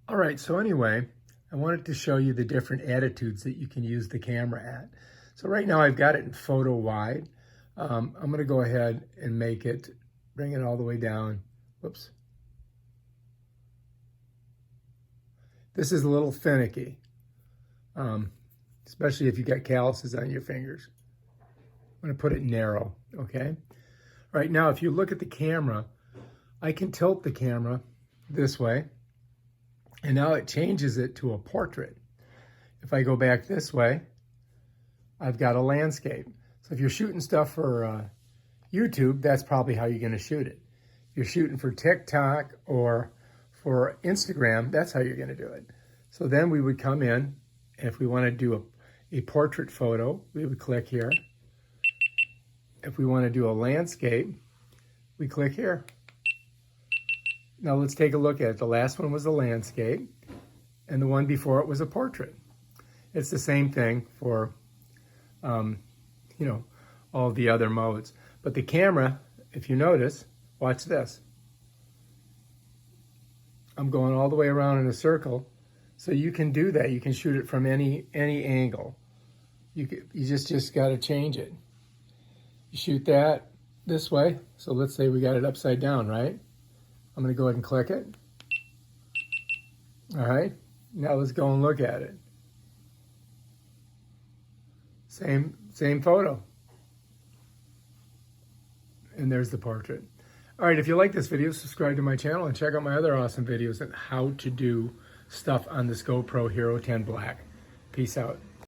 All right, so anyway, I wanted to show you the different attitudes that you can use the camera at. So right now I've got it in photo wide. I'm gonna go ahead and bring it all the way down. Whoops. This is a little finicky, especially if you got calluses on your fingers. I'm gonna put it narrow, okay? All right, now if you look at the camera, I can tilt the camera this way, and now it changes it to a portrait. If I go back this way, I've got a landscape. So if you're shooting stuff for YouTube, that's probably how you're gonna shoot it. If you're shooting for TikTok or for Instagram, that's how you're gonna do it. So then we would come in, and if we wanna do a portrait photo, we would click here. If we wanna do a landscape, we click here. Now let's take a look at it. The last one was a landscape, and the one before it was a portrait. It's the same thing for, all the other modes. But the camera, if you notice, watch this. I'm going all the way around in a circle, so you can do that. You can shoot it from any angle. You just got to change it. You shoot that this way. So let's say we got it upside down, right? I'm going to go ahead and click it. All right, now let's go and look at it. Same photo. And there's the portrait. All right, if you like this video, subscribe to my channel and check out my other awesome videos on how to do stuff on this GoPro Hero 10 Black. Peace out.